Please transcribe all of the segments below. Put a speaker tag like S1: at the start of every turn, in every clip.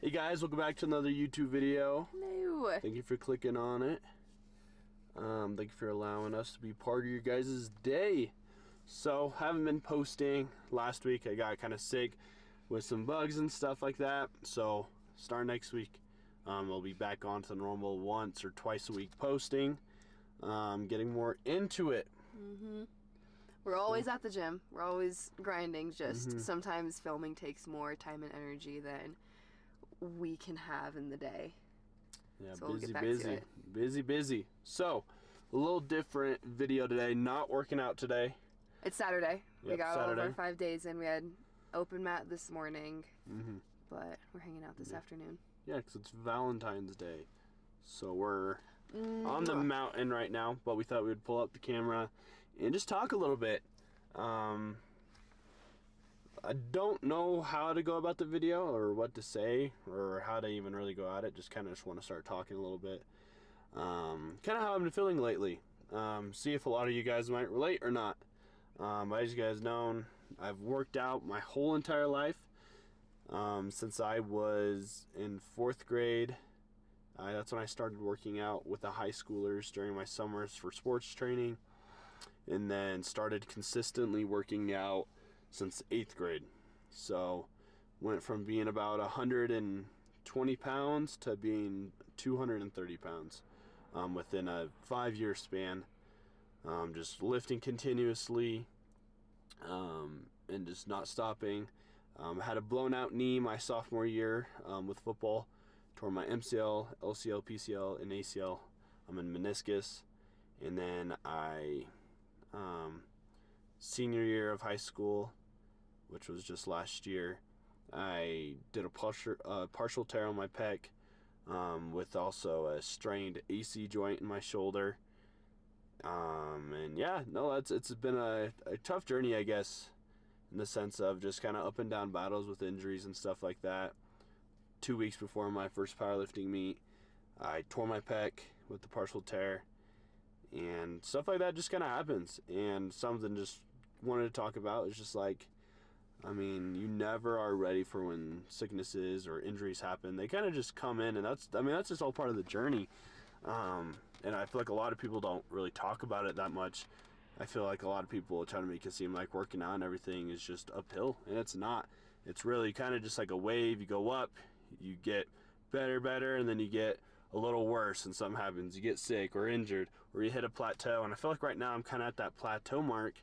S1: Hey guys, welcome back to another YouTube video.
S2: Hello.
S1: Thank you for clicking on it. Thank you for allowing us to be part of your guys' day. So, haven't been posting. Last week I got kind of sick with some bugs and stuff like that. So, starting next week, we'll be back on to the normal once or twice a week posting. Getting more into it.
S2: We're always at the gym. We're always grinding. Just sometimes filming takes more time and energy than we can have in the day.
S1: Yeah,
S2: so
S1: busy. So, a little different video today. Not working out today.
S2: It's Saturday.
S1: Yep,
S2: we got
S1: Saturday.
S2: all of our 5 days in. We had open mat this morning, but we're hanging out this afternoon.
S1: Yeah, because it's Valentine's Day. So we're on the mountain right now, but we thought we would pull up the camera and just talk a little bit. I don't know how to go about the video or what to say or how to even really go at it. Just want to start talking a little bit. Kind of how I've been feeling lately. See if a lot of you guys might relate or not. As you guys know, I've worked out my whole entire life. Since I was in 4th grade. That's when I started working out with the high schoolers during my summers for sports training. And then started consistently working out since 8th grade. So went from being about 120 pounds to being 230 pounds within a 5-year span. Just lifting continuously and just not stopping. I had a blown out knee my sophomore year with football. Tore my MCL, LCL, PCL, and ACL. I'm in meniscus. And then senior year of high school, which was just last year, I did a partial tear on my pec with also a strained AC joint in my shoulder. And yeah, no, it's been a tough journey, I guess, in the sense of just kind of up and down battles with injuries and stuff like that. 2 weeks before my first powerlifting meet, I tore my pec with the partial tear, and stuff like that just kind of happens. And something just wanted to talk about is just like, I mean, you never are ready for when sicknesses or injuries happen. They kind of just come in, and that's just all part of the journey. And I feel like a lot of people don't really talk about it that much. I feel like a lot of people try to make it seem like working out and everything is just uphill, and it's not. It's really kind of just like a wave. You go up, you get better, and then you get a little worse, and something happens. You get sick or injured, or you hit a plateau. And I feel like right now I'm kind of at that plateau mark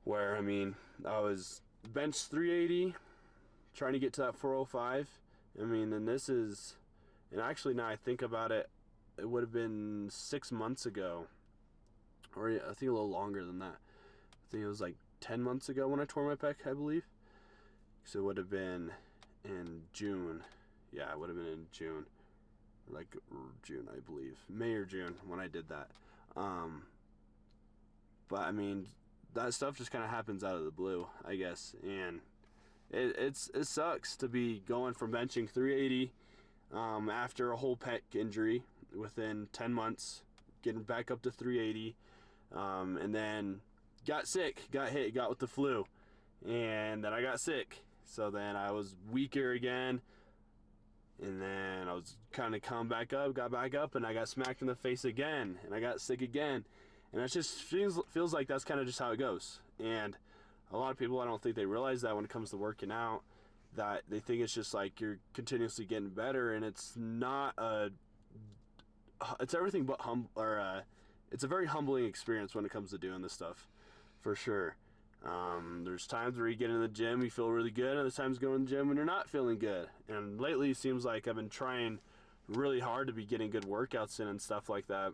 S1: where, I mean, I was bench 380, trying to get to that 405. I mean, and this is, and actually now I think about it, it would have been 6 months ago, or I think a little longer than that. I think it was like 10 months ago when I tore my pec, I believe. So it would have been in June. Yeah, it would have been in June. Like June, I believe. May or June when I did that. But I mean, that stuff just kind of happens out of the blue, I guess. And it sucks to be going from benching 380 after a whole pec injury within 10 months, getting back up to 380, and then got sick, got with the flu, and then I got sick. So then I was weaker again, and then I was kind of got back up, and I got smacked in the face again, and I got sick again. And it just feels like that's kind of just how it goes. And a lot of people, I don't think they realize that when it comes to working out, that they think it's just like you're continuously getting better, and it's not it's everything but it's a very humbling experience when it comes to doing this stuff, for sure. There's times where you get in the gym, you feel really good, and there's times going to the gym when you're not feeling good. And lately it seems like I've been trying really hard to be getting good workouts in and stuff like that.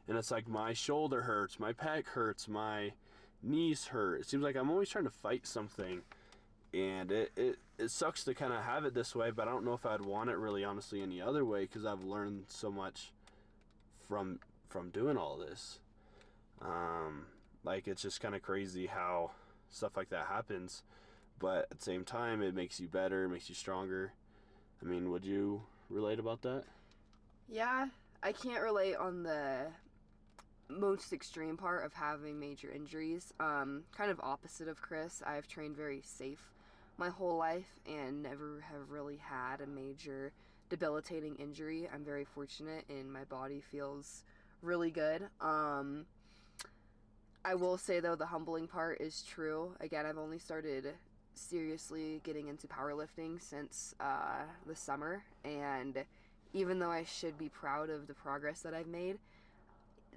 S1: And it's like my shoulder hurts, my pec hurts, my knees hurt. It seems like I'm always trying to fight something. And it sucks to kind of have it this way, but I don't know if I'd want it really honestly any other way, because I've learned so much from doing all this. Like, it's just kind of crazy how stuff like that happens, but at the same time, it makes you better, it makes you stronger. I mean, would you relate about that?
S2: Yeah, I can't relate on the most extreme part of having major injuries. Kind of opposite of Chris. I've trained very safe my whole life and never have really had a major debilitating injury. I'm very fortunate and my body feels really good. I will say though, the humbling part is true. Again, I've only started seriously getting into powerlifting since the summer, and even though I should be proud of the progress that I've made,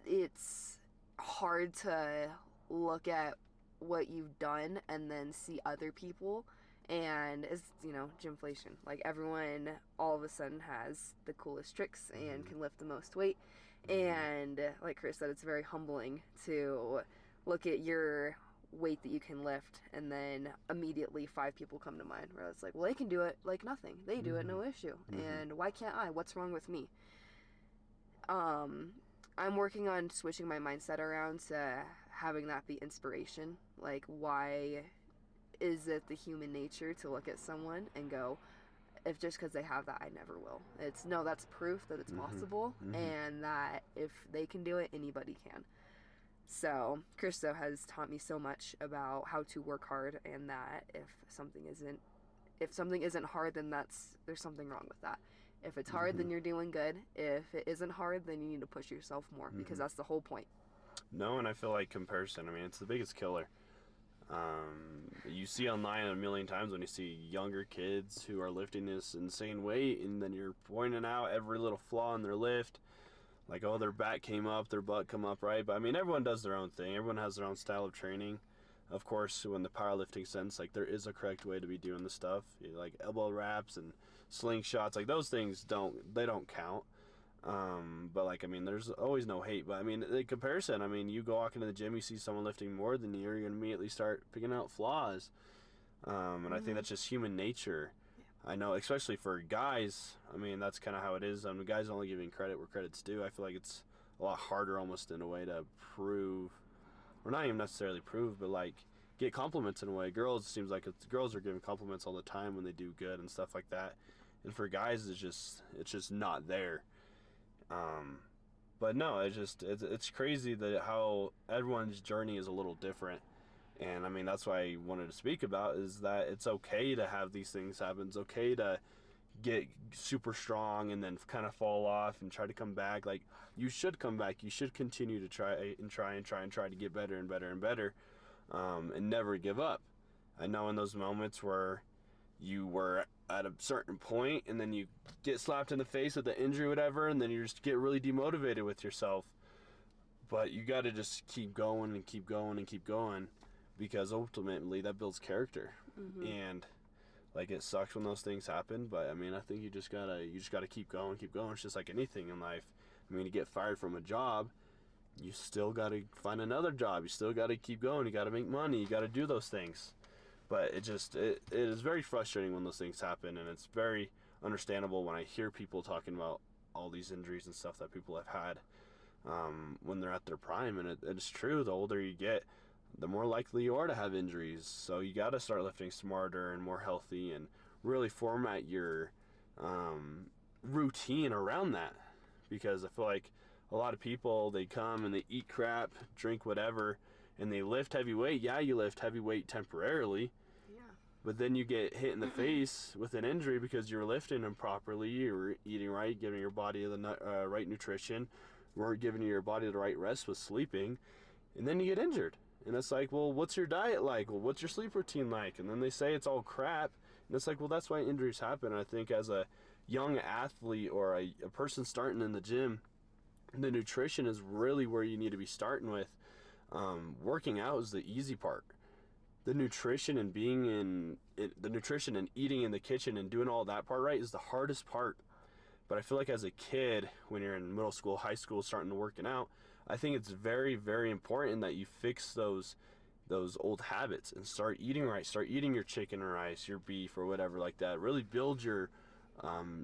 S2: it's hard to look at what you've done and then see other people, and it's, you know, gymflation. Like, everyone all of a sudden has the coolest tricks and can lift the most weight, and like Chris said, it's very humbling to look at your weight that you can lift and then immediately 5 people come to mind where it's like, well, they can do it like nothing, they do it no issue, and why can't I? What's wrong with me? I'm working on switching my mindset around to having that be inspiration. Like, why is it the human nature to look at someone and go, if just because they have that, I never will? It's no, that's proof that it's possible, and that if they can do it, anybody can. So Christo has taught me so much about how to work hard, and that if something isn't hard, then there's something wrong with that. If it's hard, then you're doing good. If it isn't hard, then you need to push yourself more, because that's the whole point.
S1: No, and I feel like comparison, I mean, it's the biggest killer. You see online a million times when you see younger kids who are lifting this insane weight, and then you're pointing out every little flaw in their lift. Like, oh, their back came up, their butt come up, right? But, I mean, everyone does their own thing. Everyone has their own style of training. Of course, in the powerlifting sense, like, there is a correct way to be doing the stuff. Like, elbow wraps and slingshots, like, those things don't count. But, like, I mean, there's always no hate. But, I mean, the comparison, I mean, you go walk into the gym, you see someone lifting more than you, you're going to immediately start picking out flaws. And I think that's just human nature. I know, especially for guys, I mean, that's kind of how it is. I mean, guys only giving credit where credit's due. I feel like it's a lot harder almost in a way to prove, or not even necessarily prove, but like get compliments in a way. Girls, it seems like girls are giving compliments all the time when they do good and stuff like that. And for guys, it's just not there. But no, it's crazy that how everyone's journey is a little different. And I mean, that's why I wanted to speak about, is that it's okay to have these things happen. It's okay to get super strong and then kind of fall off and try to come back. Like, you should come back. You should continue to try to get better and better and better, and never give up. I know in those moments where you were at a certain point and then you get slapped in the face with the injury or whatever, and then you just get really demotivated with yourself. But you got to just keep going and keep going and keep going, because ultimately that builds character. And like, it sucks when those things happen, but I mean, I think you just gotta keep going. It's just like anything in life. I mean, you get fired from a job, you still gotta find another job. You still gotta keep going. You gotta make money. You gotta do those things. But it is very frustrating when those things happen, and it's very understandable when I hear people talking about all these injuries and stuff that people have had when they're at their prime. And it's true, the older you get, the more likely you are to have injuries. So you got to start lifting smarter and more healthy, and really format your routine around that. Because I feel like a lot of people, they come and they eat crap, drink whatever, and they lift heavy weight. Yeah, you lift heavy weight temporarily, but then you get hit in the face with an injury because you're lifting improperly, you're eating right, giving your body the right nutrition, weren't giving your body the right rest with sleeping, and then you get injured. And it's like, well, what's your diet like? Well, what's your sleep routine like? And then they say it's all crap. And it's like, well, that's why injuries happen. I think as a young athlete or a person starting in the gym, the nutrition is really where you need to be starting with. Working out is the easy part. The nutrition and the nutrition and eating in the kitchen and doing all that part right is the hardest part. But I feel like as a kid, when you're in middle school, high school, starting to working out, I think it's very, very important that you fix those old habits and start eating right. Start eating your chicken or rice, your beef or whatever like that. Really build your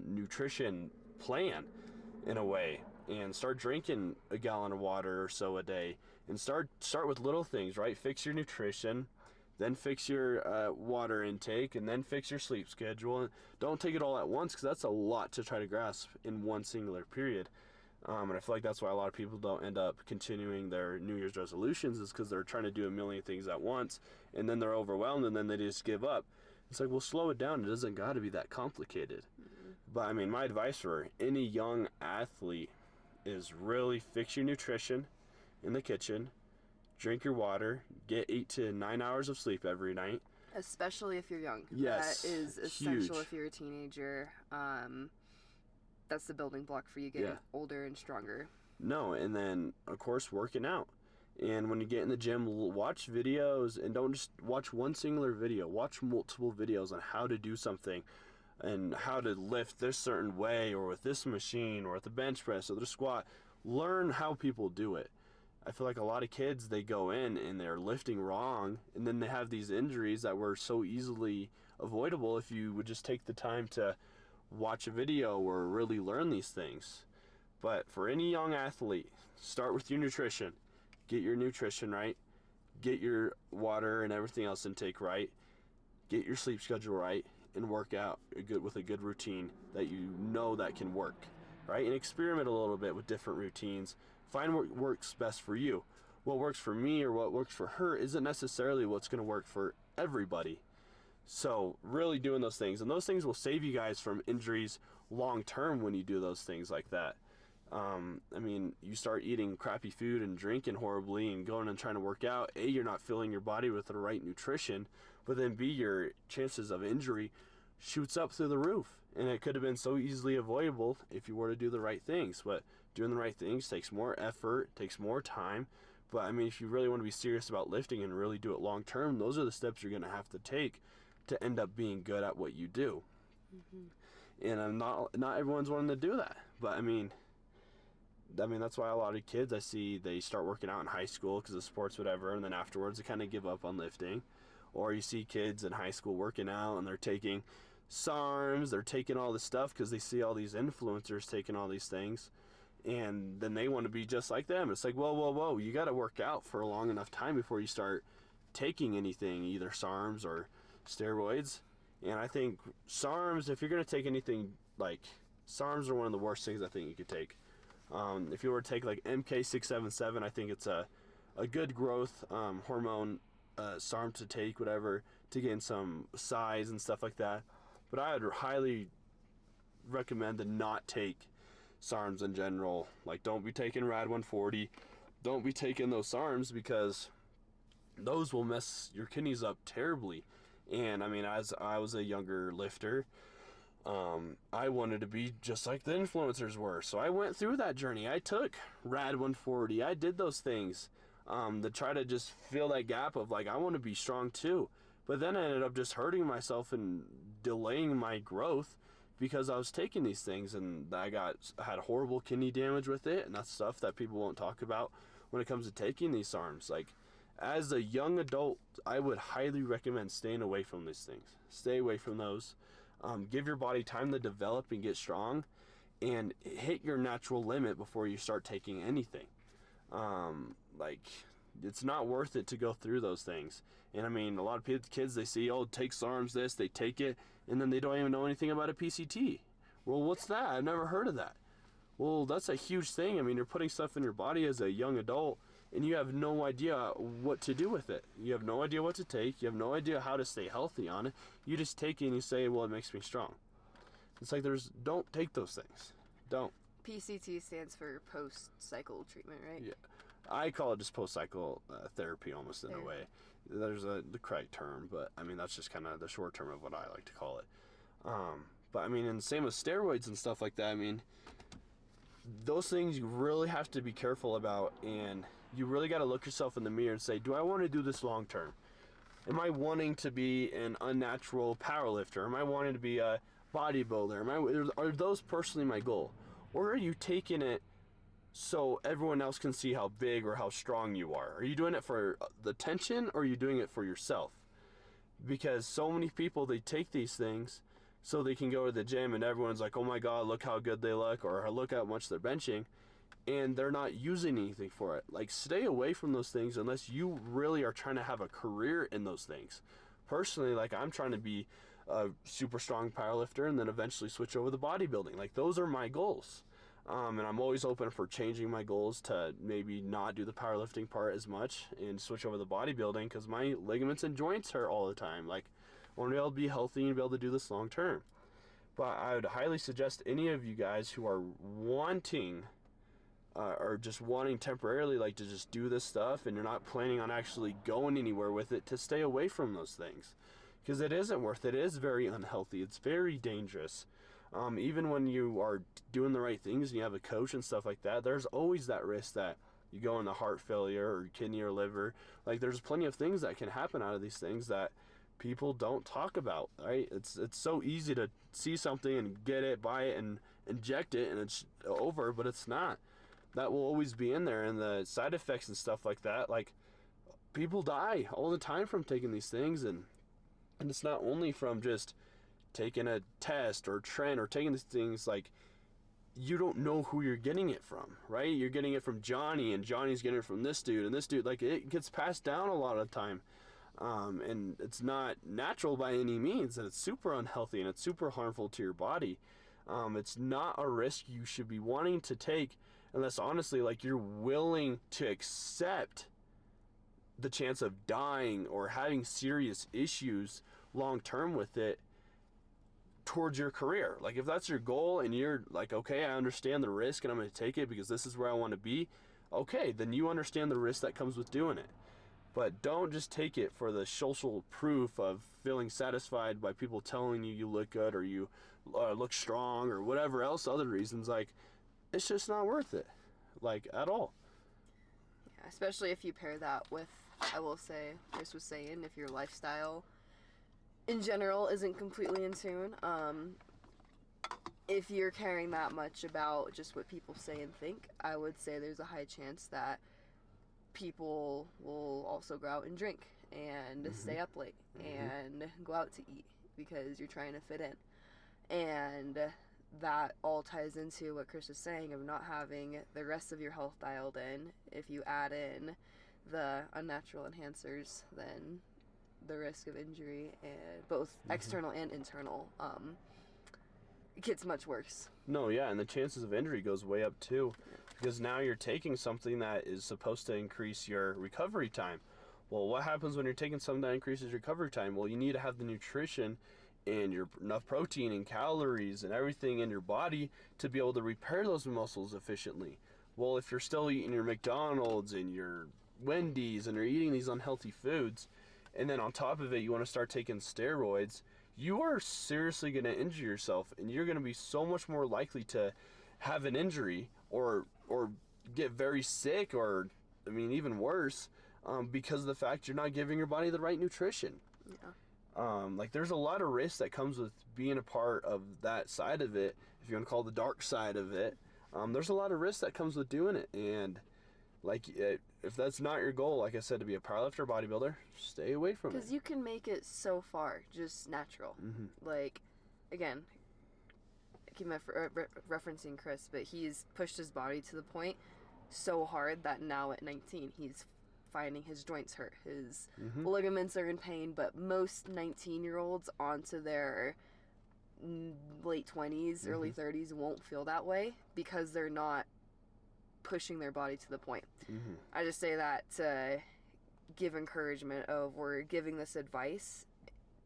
S1: nutrition plan in a way, and start drinking a gallon of water or so a day. And start with little things, right? Fix your nutrition, then fix your water intake, and then fix your sleep schedule. And don't take it all at once, because that's a lot to try to grasp in one singular period. And I feel like that's why a lot of people don't end up continuing their New Year's resolutions, is because they're trying to do a million things at once, and then they're overwhelmed, and then they just give up. It's like, well, slow it down. It doesn't got to be that complicated. But I mean, my advice for any young athlete is really fix your nutrition in the kitchen, drink your water, get 8 to 9 hours of sleep every night.
S2: Especially if you're young.
S1: Yes,
S2: That is essential
S1: huge.
S2: if you're a teenager. That's the building block for you getting older and stronger.
S1: No, and then, of course, working out. And when you get in the gym, watch videos, and don't just watch one singular video. Watch multiple videos on how to do something and how to lift this certain way, or with this machine, or with the bench press, or the squat. Learn how people do it. I feel like a lot of kids, they go in and they're lifting wrong, and then they have these injuries that were so easily avoidable if you would just take the time to watch a video or really learn these things. But for any young athlete, start with your nutrition. Get your nutrition right. Get your water and everything else intake right. Get your sleep schedule right, and work out with a good routine that you know that can work, right? And experiment a little bit with different routines. Find what works best for you. What works for me or what works for her isn't necessarily what's going to work for everybody. So really doing those things, and those things will save you guys from injuries long term when you do those things like that. I mean, you start eating crappy food and drinking horribly and going and trying to work out. A, you're not filling your body with the right nutrition, but then B, your chances of injury shoots up through the roof. And it could have been so easily avoidable if you were to do the right things. But doing the right things takes more effort, takes more time. But I mean, if you really want to be serious about lifting and really do it long term, those are the steps you're going to have to take to end up being good at what you do. And I'm not everyone's wanting to do that. But I mean, that's why a lot of kids I see, they start working out in high school because of sports, whatever, and then afterwards they kind of give up on lifting. Or you see kids in high school working out and they're taking SARMs, they're taking all this stuff because they see all these influencers taking all these things, and then they want to be just like them. It's like, whoa, you got to work out for a long enough time before you start taking anything, either SARMs or steroids. And I think SARMs, if you're going to take anything, like SARMs are one of the worst things I think you could take. If you were to take like MK677, I think it's a good growth hormone SARM to take, whatever, to gain some size and stuff like that. But I would highly recommend to not take SARMs in general. Like, don't be taking Rad 140. Don't be taking those SARMs, because those will mess your kidneys up terribly. And I mean, as I was a younger lifter, I wanted to be just like the influencers were. So I went through that journey. I took Rad 140. I did those things to try to just fill that gap of like, I want to be strong too. But then I ended up just hurting myself and delaying my growth because I was taking these things, and I had horrible kidney damage with it, and that's stuff that people won't talk about when it comes to taking these SARMs. Like, as a young adult, I would highly recommend staying away from these things. Stay away from those. Give your body time to develop and get strong, and hit your natural limit before you start taking anything. Like, it's not worth it to go through those things. And I mean, a lot of kids, they see, oh, take SARMs, this, they take it, and then they don't even know anything about a PCT. Well, what's that? I've never heard of that. Well, that's a huge thing. I mean, you're putting stuff in your body as a young adult, and you have no idea what to do with it. You have no idea what to take. You have no idea how to stay healthy on it. You just take it and you say, well, it makes me strong. It's like, don't take those things. Don't.
S2: PCT stands for post-cycle treatment, right?
S1: Yeah. I call it just post-cycle therapy almost in a way. There's the correct term, but I mean, that's just kind of the short term of what I like to call it. But I mean, and same with steroids and stuff like that. I mean, those things you really have to be careful about, and you really got to look yourself in the mirror and say, do I want to do this long term? Am I wanting to be an unnatural powerlifter? Am I wanting to be a bodybuilder? Are those personally my goal? Or are you taking it so everyone else can see how big or how strong you are? Are you doing it for the attention, or are you doing it for yourself? Because so many people, they take these things so they can go to the gym and everyone's like, oh my God, look how good they look, or look how much they're benching, and they're not using anything for it. Like, stay away from those things unless you really are trying to have a career in those things. Personally, like, I'm trying to be a super strong powerlifter and then eventually switch over to bodybuilding. Like, those are my goals. And I'm always open for changing my goals to maybe not do the powerlifting part as much and switch over to bodybuilding, because my ligaments and joints hurt all the time. Like, I want to be able to be healthy and be able to do this long term. But I would highly suggest any of you guys who are wanting or just wanting temporarily like to just do this stuff and you're not planning on actually going anywhere with it, to stay away from those things, because it isn't worth it. It is very unhealthy. It's very dangerous. Even when you are doing the right things and you have a coach and stuff like that, there's always that risk that you go into heart failure or kidney or liver. Like, there's plenty of things that can happen out of these things that people don't talk about, right? It's so easy to see something and get it, buy it, and inject it, and it's over, but it's not. That will always be in there, and the side effects and stuff like that, like, people die all the time from taking these things, and it's not only from just taking a test or trend or taking these things, like, you don't know who you're getting it from, right? You're getting it from Johnny, and Johnny's getting it from this dude, and this dude, like, it gets passed down a lot of the time. And it's not natural by any means, and it's super unhealthy, and it's super harmful to your body. It's not a risk you should be wanting to take unless, honestly, like, you're willing to accept the chance of dying or having serious issues long term with it towards your career. Like, if that's your goal and you're like, okay, I understand the risk and I'm going to take it because this is where I want to be, okay, then you understand the risk that comes with doing it. But don't just take it for the social proof of feeling satisfied by people telling you look good or you look strong or whatever else, other reasons. Like, it's just not worth it, like, at all.
S2: Yeah, especially if you pair that with, I will say, Chris was saying, if your lifestyle in general isn't completely in tune. If you're caring that much about just what people say and think, I would say there's a high chance that people will also go out and drink and stay up late and go out to eat because you're trying to fit in. And that all ties into what Chris was saying of not having the rest of your health dialed in. If you add in the unnatural enhancers, then the risk of injury, and both external and internal, it gets much worse.
S1: No, yeah, and the chances of injury goes way up too, because now you're taking something that is supposed to increase your recovery time. Well, what happens when you're taking something that increases your recovery time? Well, you need to have the nutrition and your enough protein and calories and everything in your body to be able to repair those muscles efficiently. Well, if you're still eating your McDonald's and your Wendy's and you're eating these unhealthy foods, and then on top of it you want to start taking steroids, you are seriously going to injure yourself, and you're going to be so much more likely to have an injury or get very sick, or I mean even worse, because of the fact you're not giving your body the right nutrition.
S2: Yeah.
S1: Like, there's a lot of risk that comes with being a part of that side of it, if you want to call it the dark side of it. There's a lot of risk that comes with doing it, and like, if that's not your goal, like I said, to be a powerlifter, bodybuilder, stay away from it.
S2: Because you can make it so far just natural. Like, again, I keep referencing Chris, but he's pushed his body to the point so hard that now at 19 he's finding his joints hurt, his ligaments are in pain. But most 19-year-olds onto their late 20s, early 30s won't feel that way because they're not pushing their body to the point. I just say that to give encouragement of, we're giving this advice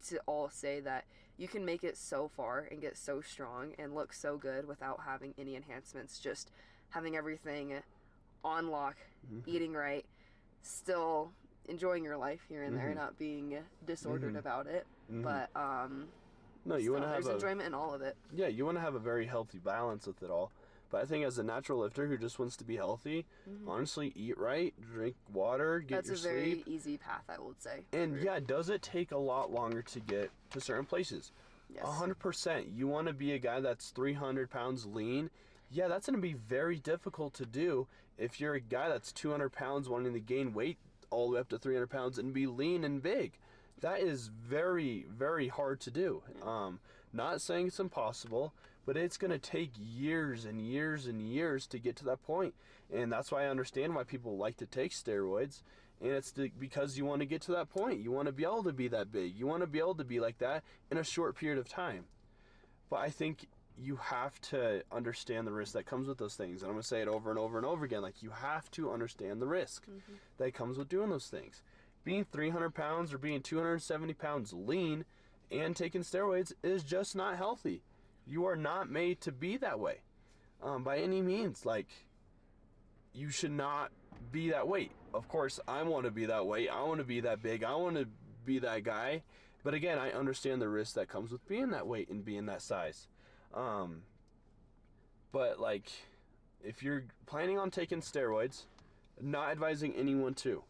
S2: to all say that you can make it so far and get so strong and look so good without having any enhancements, just having everything on lock, eating right, still enjoying your life here and there, not being disordered about it, but
S1: no, you want to have
S2: enjoyment in all of it.
S1: Yeah, you want to have a very healthy balance with it all. But I think as a natural lifter who just wants to be healthy, honestly, eat right, drink water, get your sleep.
S2: That's a very easy path, I would say.
S1: And yeah, does it take a lot longer to get to certain places?
S2: Yes.
S1: 100%. You want to be a guy that's 300 pounds lean? Yeah, that's going to be very difficult to do if you're a guy that's 200 pounds wanting to gain weight all the way up to 300 pounds and be lean and big. That is very, very hard to do. Not saying it's impossible, but it's going to take years and years and years to get to that point. And that's why I understand why people like to take steroids. And it's because you want to get to that point. You want to be able to be that big. You want to be able to be like that in a short period of time. But I think you have to understand the risk that comes with those things. And I'm going to say it over and over and over again. Like, you have to understand the risk that comes with doing those things. Being 300 pounds or being 270 pounds lean and taking steroids is just not healthy. You are not made to be that way, by any means. Like, you should not be that weight. Of course, I want to be that weight. I want to be that big. I want to be that guy. But again, I understand the risk that comes with being that weight and being that size. But like, if you're planning on taking steroids, not advising anyone to.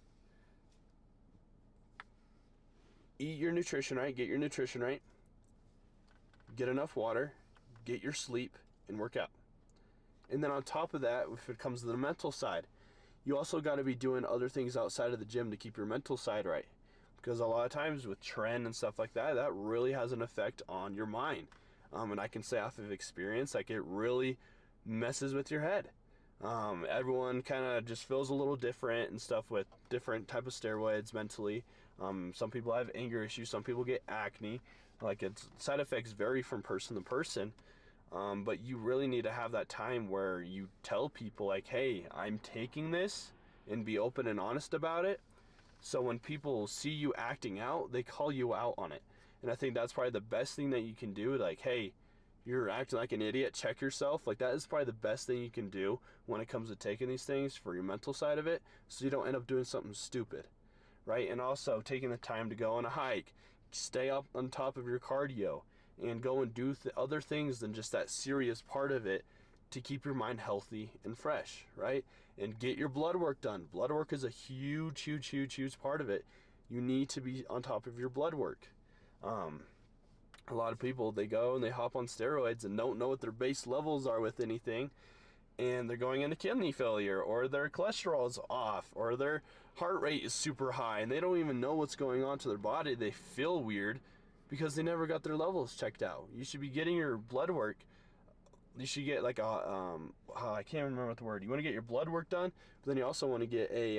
S1: Eat your nutrition right, get your nutrition right, get enough water, get your sleep, and work out. And then on top of that, if it comes to the mental side, you also got to be doing other things outside of the gym to keep your mental side right. Because a lot of times with trend and stuff like that, that really has an effect on your mind. And I can say off of experience, like, it really messes with your head. Everyone kind of just feels a little different and stuff with different type of steroids mentally. Some people have anger issues, some people get acne. Like, its side effects vary from person to person. But you really need to have that time where you tell people, like, hey, I'm taking this, and be open and honest about it. So when people see you acting out, they call you out on it. And I think that's probably the best thing that you can do. Like, hey, you're acting like an idiot, check yourself. Like, that is probably the best thing you can do when it comes to taking these things for your mental side of it, so you don't end up doing something stupid, right? And also taking the time to go on a hike, stay up on top of your cardio, and go and do other things than just that serious part of it to keep your mind healthy and fresh, right? And get your blood work done. Blood work is a huge, huge, huge, huge part of it. You need to be on top of your blood work. A lot of people, they go and they hop on steroids and don't know what their base levels are with anything, and they're going into kidney failure, or their cholesterol is off, or their heart rate is super high, and they don't even know what's going on to their body. They feel weird because they never got their levels checked out. You should be getting your blood work. You should get like a, I can't remember what the word. You want to get your blood work done, but then you also want to get a,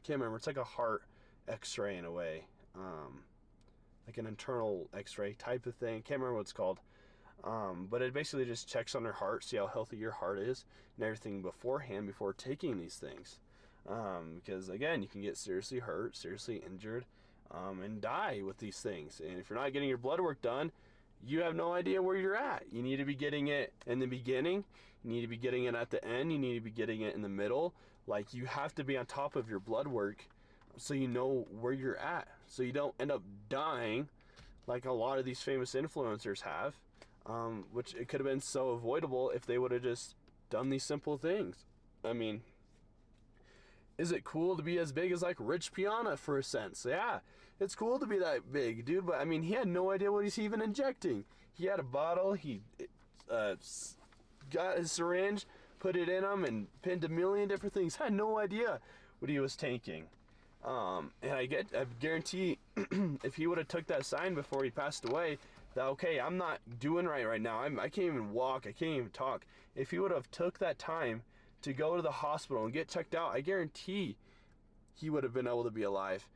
S1: can't remember, it's like a heart x-ray in a way. Like an internal x-ray type of thing. Can't remember what it's called. But it basically just checks on your heart, see how healthy your heart is, and everything beforehand, before taking these things. Because again, you can get seriously hurt, seriously injured, and die with these things. And if you're not getting your blood work done, you have no idea where you're at. You need to be getting it in the beginning. You need to be getting it at the end. You need to be getting it in the middle. Like, you have to be on top of your blood work so you know where you're at. So you don't end up dying like a lot of these famous influencers have. Which it could have been so avoidable if they would have just done these simple things. I mean, is it cool to be as big as like Rich Piana for a sense? Yeah, it's cool to be that big, dude, but I mean, he had no idea what he's even injecting. He had a bottle, he got his syringe, put it in him, and pinned a million different things. Had no idea what he was taking. And I guarantee if he would have took that sign before he passed away, that, okay, I'm not doing right now. I can't even walk. I can't even talk. If he would have took that time to go to the hospital and get checked out, I guarantee he would have been able to be alive.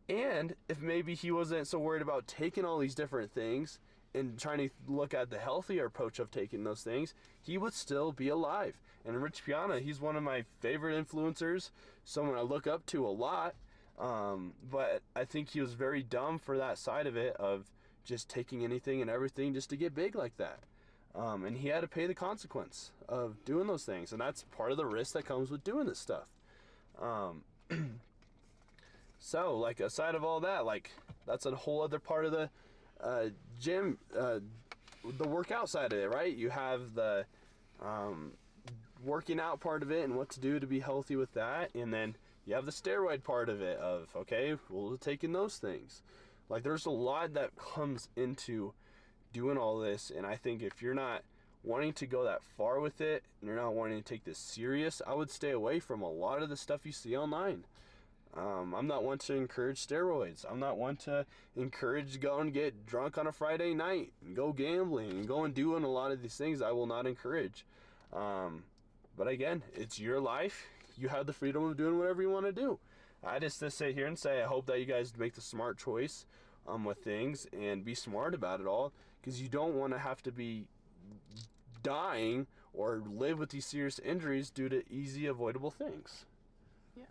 S1: And if maybe he wasn't so worried about taking all these different things and trying to look at the healthier approach of taking those things, he would still be alive. And Rich Piana, he's one of my favorite influencers, someone I look up to a lot. But I think he was very dumb for that side of it, of just taking anything and everything just to get big like that. And he had to pay the consequence of doing those things. And that's part of the risk that comes with doing this stuff. So, like, aside of all that, like, that's a whole other part of the gym, the workout side of it, right? You have the working out part of it and what to do to be healthy with that. And then you have the steroid part of it of, okay, we'll take in those things. Like, there's a lot that comes into doing all this, and I think if you're not wanting to go that far with it, and you're not wanting to take this serious, I would stay away from a lot of the stuff you see online. I'm not one to encourage steroids. I'm not one to encourage go and get drunk on a Friday night, and go gambling, and go and doing a lot of these things I will not encourage. But again, it's your life. You have the freedom of doing whatever you want to do. I just to sit here and say I hope that you guys make the smart choice with things and be smart about it all, because you don't want to have to be dying or live with these serious injuries due to easy avoidable things.
S2: Yeah.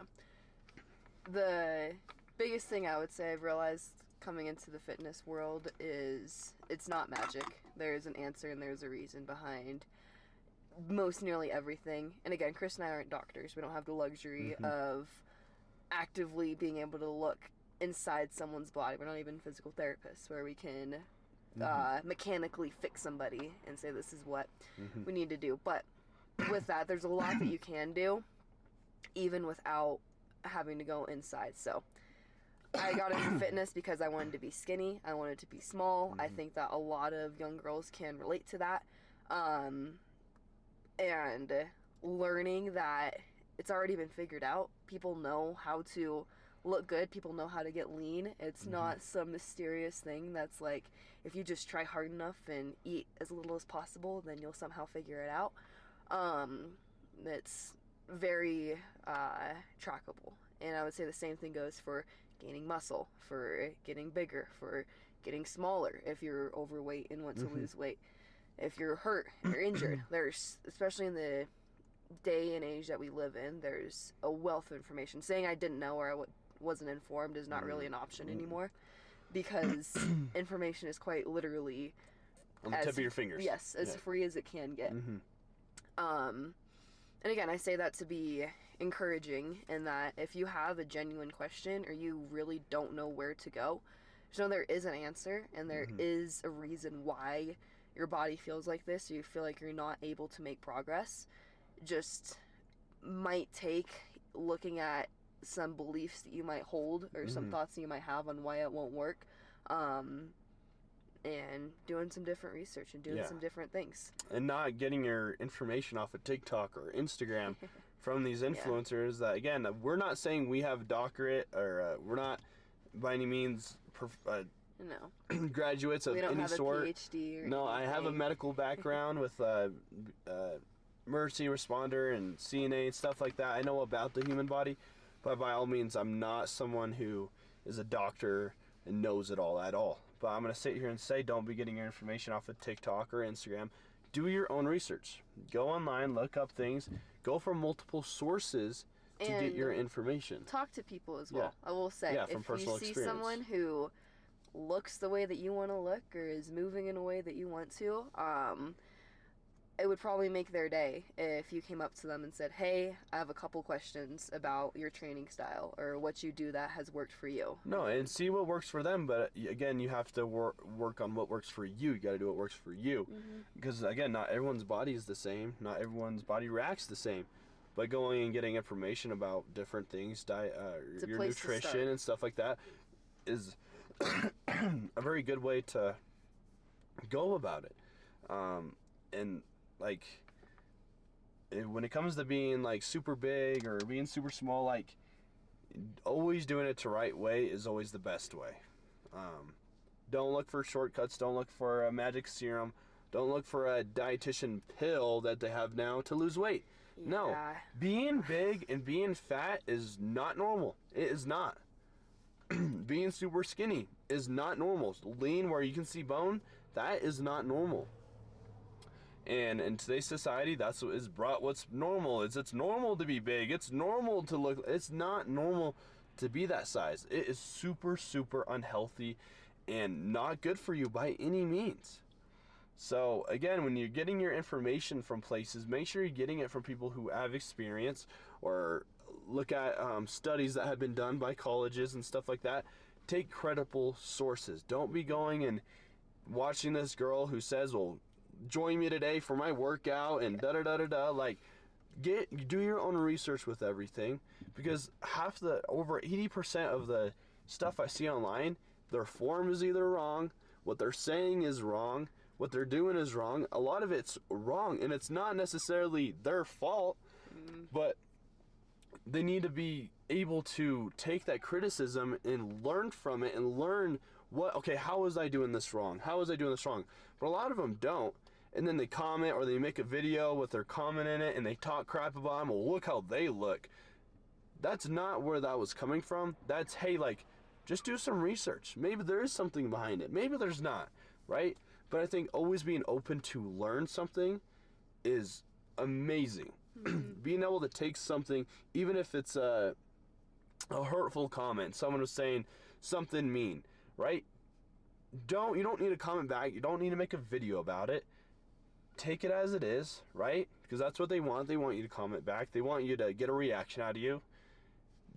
S2: The biggest thing I would say I've realized coming into the fitness world is it's not magic. There's an answer and there's a reason behind most nearly everything. And again, Chris and I aren't doctors. We don't have the luxury of actively being able to look inside someone's body. We're not even physical therapists where we can mechanically fix somebody and say this is what we need to do. But with that, there's a lot that you can do even without having to go inside. So I got into fitness because I wanted to be skinny. I wanted to be small. I think that a lot of young girls can relate to that. And learning that it's already been figured out. People know how to look good. People know how to get lean. It's not some mysterious thing that's like, if you just try hard enough and eat as little as possible, then you'll somehow figure it out. It's very trackable. And I would say the same thing goes for gaining muscle, for getting bigger, for getting smaller if you're overweight and want to lose weight. If you're hurt, you're injured, there's, especially in the day and age that we live in, there's a wealth of information. Saying I didn't know or I wasn't informed is not really an option anymore, because information is quite literally
S1: on the tip of your fingers.
S2: Yes, as free as it can get. And again, I say that to be encouraging, in that if you have a genuine question or you really don't know where to go, just know there is an answer and there is a reason why your body feels like this, or you feel like you're not able to make progress. Just might take looking at some beliefs that you might hold or some thoughts that you might have on why it won't work, and doing some different research and doing some different things.
S1: And not getting your information off of TikTok or Instagram from these influencers that, again, we're not saying we have a doctorate or we're not by any means graduates of
S2: we don't
S1: any
S2: have
S1: sort.
S2: A PhD or
S1: no,
S2: anything.
S1: I have a medical background with emergency responder and CNA and stuff like that. I know about the human body, but by all means, I'm not someone who is a doctor and knows it all at all. But I'm going to sit here and say, don't be getting your information off of TikTok or Instagram. Do your own research. Go online, look up things, go from multiple sources to get your information.
S2: Talk to people as well. I will say,
S1: from
S2: if
S1: personal
S2: you see
S1: experience.
S2: someone who looks the way that you want to look or is moving in a way that you want to, it would probably make their day if you came up to them and said, hey, I have a couple questions about your training style or what you do that has worked for you.
S1: No, and see what works for them, but again, you have to work on what works for you. You got to do what works for you. Because again, not everyone's body is the same. Not everyone's body reacts the same. But going and getting information about different things, your nutrition and stuff like that, is a very good way to go about it. And like, when it comes to being like super big or being super small, like, always doing it the right way is always the best way. Don't look for shortcuts. Don't look for a magic serum. Don't look for a dietitian pill that they have now to lose weight.
S2: Yeah.
S1: No, being big and being fat is not normal. It is not. Being super skinny is not normal. Lean where you can see bone, that is not normal. And in today's society, that's what is brought what's normal. It's normal to be big. It's normal to look. It's not normal to be that size. It is super, super unhealthy and not good for you by any means. So again, when you're getting your information from places, make sure you're getting it from people who have experience, or look at studies that have been done by colleges and stuff like that. Take credible sources. Don't be going and watching this girl who says, well, join me today for my workout and da-da-da-da-da. Like, do your own research with everything, because over 80% of the stuff I see online, their form is either wrong, what they're saying is wrong, what they're doing is wrong. A lot of it's wrong, and it's not necessarily their fault, but they need to be able to take that criticism and learn from it and learn how was I doing this wrong? How was I doing this wrong? But a lot of them don't. And then they comment, or they make a video with their comment in it and they talk crap about them. Well, look how they look. That's not where that was coming from. That's, hey, like, just do some research. Maybe there is something behind it. Maybe there's not, right? But I think always being open to learn something is amazing. Being able to take something, even if it's a hurtful comment, someone was saying something mean, right? You don't need to comment back. You don't need to make a video about it. Take it as it is, right? Because that's what they want. They want you to comment back. They want you to get a reaction out of you.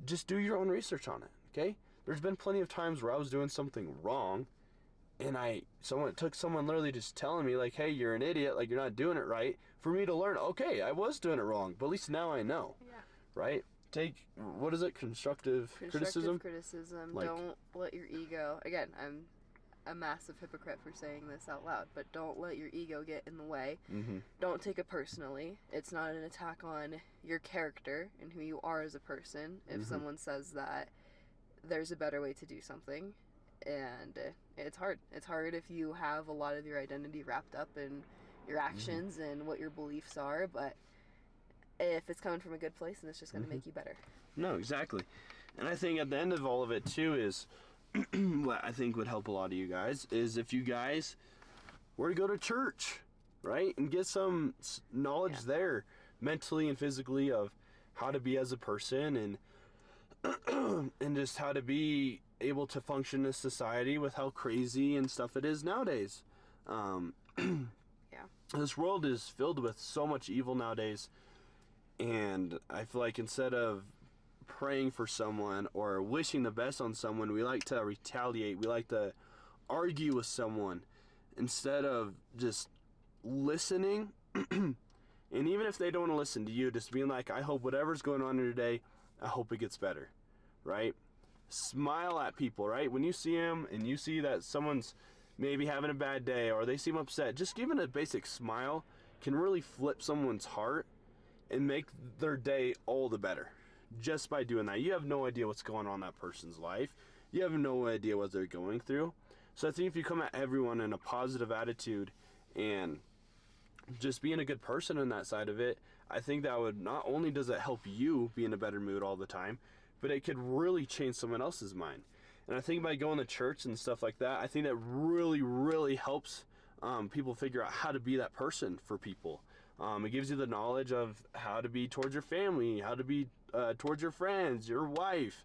S1: Just do your own research on it, okay? There's been plenty of times where I was doing something wrong, and it took someone literally just telling me, like, hey, you're an idiot, like, you're not doing it right, for me to learn, okay, I was doing it wrong, but at least now I know, right? Take, what is it, constructive criticism? Like,
S2: don't let your ego, again, I'm a massive hypocrite for saying this out loud, but don't let your ego get in the way. Don't take it personally. It's not an attack on your character and who you are as a person if someone says that there's a better way to do something. And it's hard. It's hard if you have a lot of your identity wrapped up in your actions and what your beliefs are, but if it's coming from a good place, then it's just going to make you better.
S1: No, exactly. And I think at the end of all of it too is what I think would help a lot of you guys is if you guys were to go to church, right, and get some knowledge there, mentally and physically, of how to be as a person and just how to be able to function in society with how crazy and stuff it is nowadays. This world is filled with so much evil nowadays, and I feel like instead of praying for someone or wishing the best on someone, we like to retaliate. We like to argue with someone instead of just listening. And even if they don't want to listen to you, just being like, I hope whatever's going on here today, I hope it gets better, right? Smile at people, right? When you see them and you see that someone's maybe having a bad day or they seem upset, just giving a basic smile can really flip someone's heart and make their day all the better. Just by doing that, you have no idea what's going on in that person's life. You have no idea what they're going through. So I think if you come at everyone in a positive attitude and just being a good person in that side of it, I think that would, not only does it help you be in a better mood all the time, but it could really change someone else's mind. And I think by going to church and stuff like that, I think that really, really helps people figure out how to be that person for people. It gives you the knowledge of how to be towards your family, how to be towards your friends, your wife,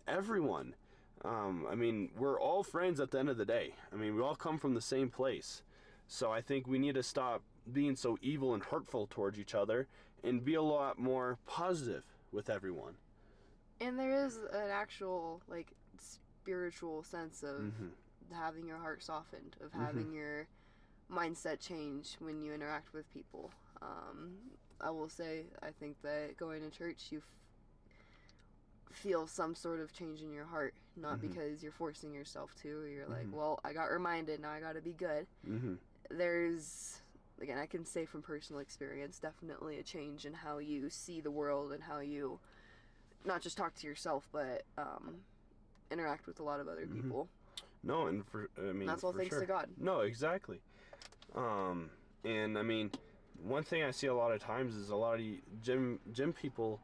S1: everyone. I mean, we're all friends at the end of the day. I mean, we all come from the same place. So I think we need to stop being so evil and hurtful towards each other and be a lot more positive with everyone.
S2: And there is an actual, like, spiritual sense of having your heart softened, of having your mindset change when you interact with people. I will say, I think that going to church, you feel some sort of change in your heart, not because you're forcing yourself to, or you're like, well, I got reminded, now I gotta be good. There's, again, I can say from personal experience, definitely a change in how you see the world and how you not just talk to yourself, but interact with a lot of other people.
S1: No, and
S2: that's all thanks to God.
S1: No, exactly. And I mean, one thing I see a lot of times is a lot of gym people,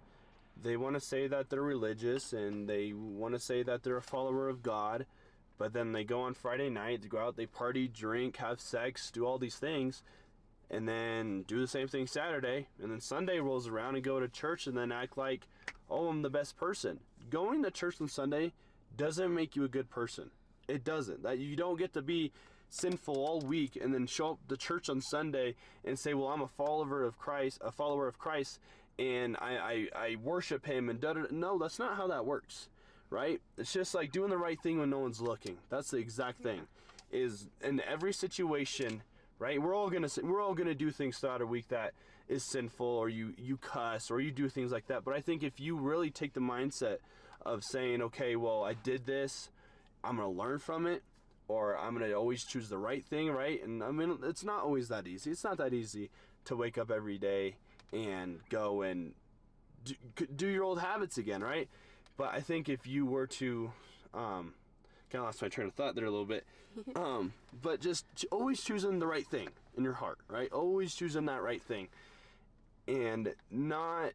S1: they want to say that they're religious and they want to say that they're a follower of God, but then they go on Friday night, they go out, they party, drink, have sex, do all these things, and then do the same thing Saturday, and then Sunday rolls around and go to church and then act like, oh, I'm the best person. Going to church on Sunday doesn't make you a good person. It doesn't. That you don't get to be sinful all week and then show up to church on Sunday and say, well, I'm a follower of Christ, and I worship him and da-da-da. No, that's not how that works, right? It's just like doing the right thing when no one's looking. That's the exact thing. Is in every situation, right? We're all gonna do things throughout a week that is sinful, or you cuss, or you do things like that. But I think if you really take the mindset of saying, okay, well, I did this, I'm gonna learn from it, or I'm gonna always choose the right thing, right? And I mean, it's not always that easy. It's not that easy to wake up every day and go and do your old habits again, right? But I think if you were to, kind of lost my train of thought there a little bit, but just always choosing the right thing in your heart, right? Always choosing that right thing, and not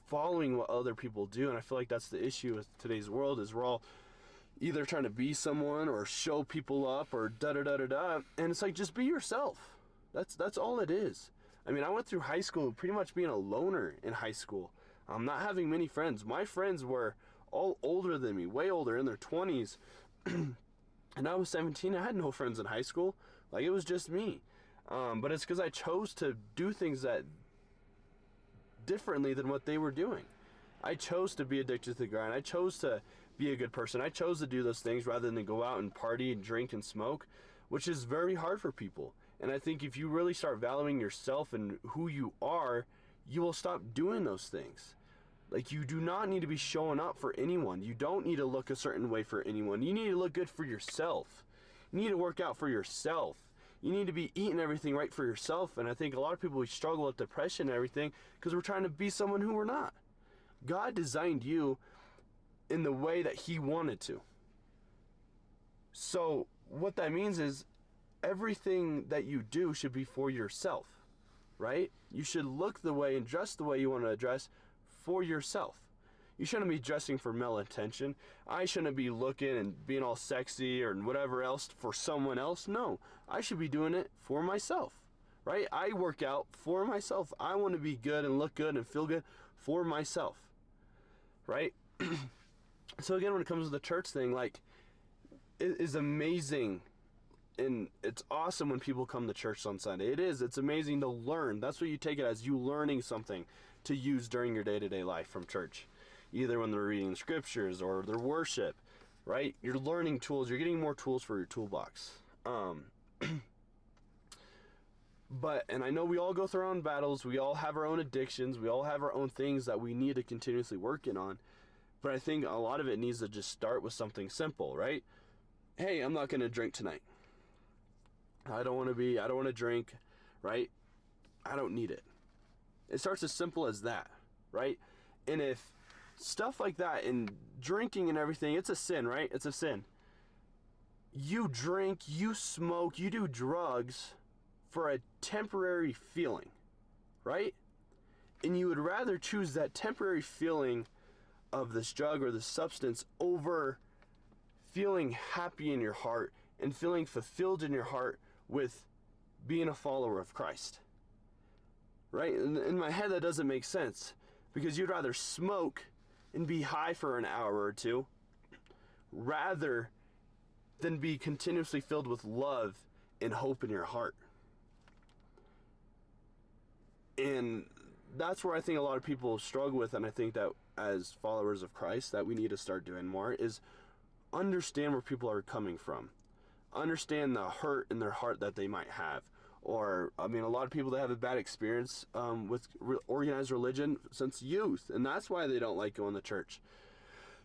S1: following what other people do. And I feel like that's the issue with today's world, is we're all either trying to be someone or show people up or da-da-da-da-da, and it's like, just be yourself. That's all it is. I mean, I went through high school pretty much being a loner in high school. Not having many friends. My friends were all older than me, way older, in their 20s. And I was 17. I had no friends in high school. Like, it was just me. But it's because I chose to do things that differently than what they were doing. I chose to be addicted to the grind. I chose to be a good person. I chose to do those things rather than go out and party and drink and smoke, which is very hard for people. And I think if you really start valuing yourself and who you are, you will stop doing those things. Like, you do not need to be showing up for anyone. You don't need to look a certain way for anyone. You need to look good for yourself. You need to work out for yourself. You need to be eating everything right for yourself. And I think a lot of people, we struggle with depression and everything because we're trying to be someone who we're not. God designed you in the way that he wanted to. So what that means is everything that you do should be for yourself, right? You should look the way and dress the way you want to dress for yourself. You shouldn't be dressing for male attention. I shouldn't be looking and being all sexy or whatever else for someone else. No, I should be doing it for myself, right? I work out for myself. I want to be good and look good and feel good for myself, right? So again, when it comes to the church thing, like, it is amazing. And it's awesome when people come to church on Sunday. It's amazing to learn. That's what you take it as, you learning something to use during your day-to-day life from church. Either when they're reading scriptures or their worship, right? You're learning tools. You're getting more tools for your toolbox. But, and I know we all go through our own battles. We all have our own addictions. We all have our own things that we need to continuously working on. But I think a lot of it needs to just start with something simple, right? Hey, I'm not going to drink tonight. I don't want to drink, right? I don't need it. It starts as simple as that, right? And if stuff like that and drinking and everything, it's a sin, right? It's a sin. You drink, you smoke, you do drugs for a temporary feeling, right? And you would rather choose that temporary feeling of this drug or this substance over feeling happy in your heart and feeling fulfilled in your heart with being a follower of Christ, right? In my head, that doesn't make sense, because you'd rather smoke and be high for an hour or two rather than be continuously filled with love and hope in your heart. And that's where I think a lot of people struggle with, and I think that as followers of Christ that we need to start doing more, is understand where people are coming from. Understand the hurt in their heart that they might have. Or, I mean, a lot of people that have a bad experience with organized religion since youth, and that's why they don't like going to church.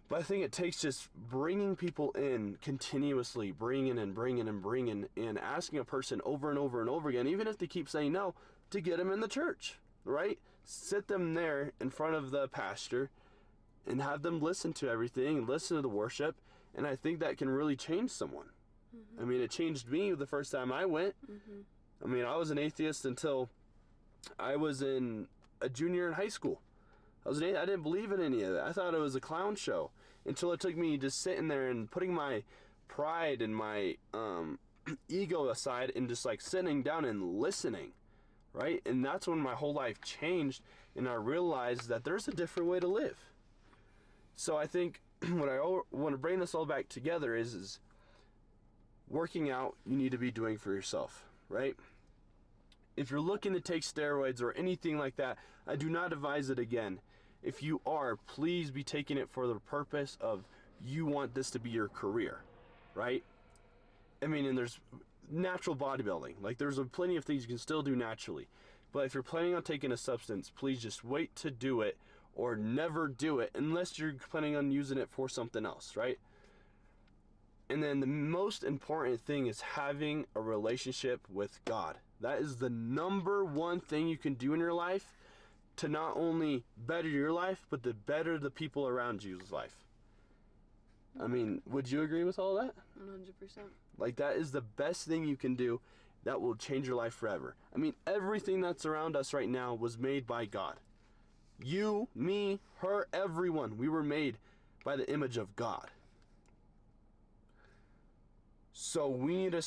S1: But I think it takes just bringing people in continuously, bringing and asking a person over and over and over again, even if they keep saying no, to get them in the church, right? Sit them there in front of the pastor and have them listen to everything, listen to the worship, and I think that can really change someone. Mm-hmm. I mean, it changed me the first time I went. Mm-hmm. I mean, I was an atheist until I was in a junior in high school. I didn't believe in any of it. I thought it was a clown show until it took me just sitting there and putting my pride and my ego aside and just like sitting down and listening, right? And that's when my whole life changed, and I realized that there's a different way to live. So I think what I want to bring this all back together is working out you need to be doing for yourself, right? If you're looking to take steroids or anything like that, I do not advise it again. If you are, please be taking it for the purpose of you want this to be your career, right? I mean, and there's natural bodybuilding. Like, there's plenty of things you can still do naturally. But if you're planning on taking a substance, please just wait to do it or never do it unless you're planning on using it for something else, right? And then the most important thing is having a relationship with God. That is the number one thing you can do in your life to not only better your life, but to better the people around you's life. I mean, would you agree with all that?
S2: 100%.
S1: Like, that is the best thing you can do that will change your life forever. I mean, everything that's around us right now was made by God. You, me, her, everyone. We were made by the image of God. So we need to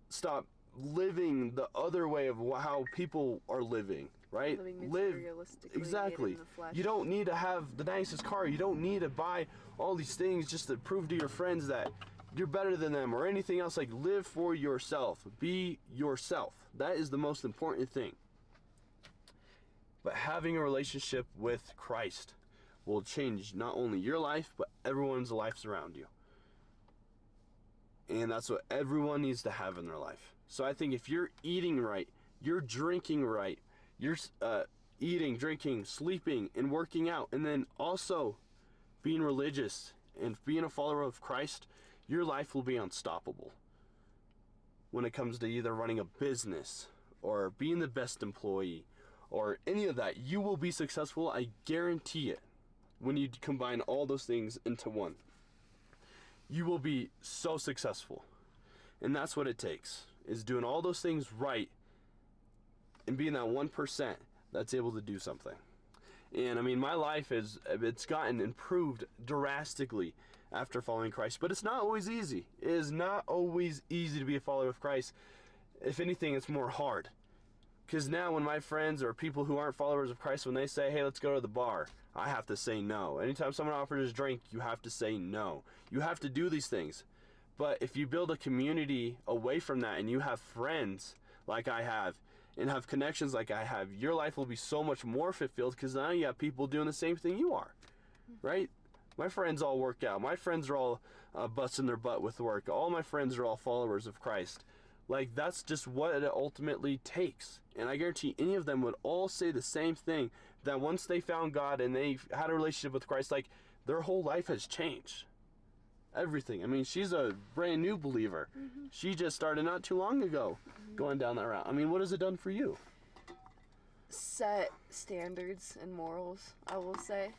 S1: stop living the other way of how people are living, right?
S2: Live
S1: exactly.
S2: in the flesh.
S1: You don't need to have the nicest car. You don't need to buy all these things just to prove to your friends that you're better than them or anything else. Like, live for yourself. Be yourself. That is the most important thing. But having a relationship with Christ will change not only your life, but everyone's lives around you. And that's what everyone needs to have in their life. So I think if you're eating right, you're drinking right, you're eating, drinking, sleeping, and working out, and then also being religious and being a follower of Christ, your life will be unstoppable. When it comes to either running a business or being the best employee or any of that, you will be successful. I guarantee it. When you combine all those things into one, you will be so successful. And that's what it takes, is doing all those things right and being that 1% that's able to do something. And I mean, my life it's gotten improved drastically after following Christ, but it's not always easy. It is not always easy to be a follower of Christ. If anything, it's more hard. Because now when my friends or people who aren't followers of Christ, when they say, hey, let's go to the bar, I have to say no. Anytime someone offers a drink, you have to say no. You have to do these things. But if you build a community away from that and you have friends like I have and have connections like I have, your life will be so much more fulfilled because now you have people doing the same thing you are, right? My friends all work out. My friends are all busting their butt with work. All my friends are all followers of Christ. Like, that's just what it ultimately takes. And I guarantee any of them would all say the same thing, that once they found God and they had a relationship with Christ, like, their whole life has changed. Everything. I mean, she's a brand new believer. Mm-hmm. She just started not too long ago going down that route. I mean, what has it done for you?
S2: Set standards and morals, I will say.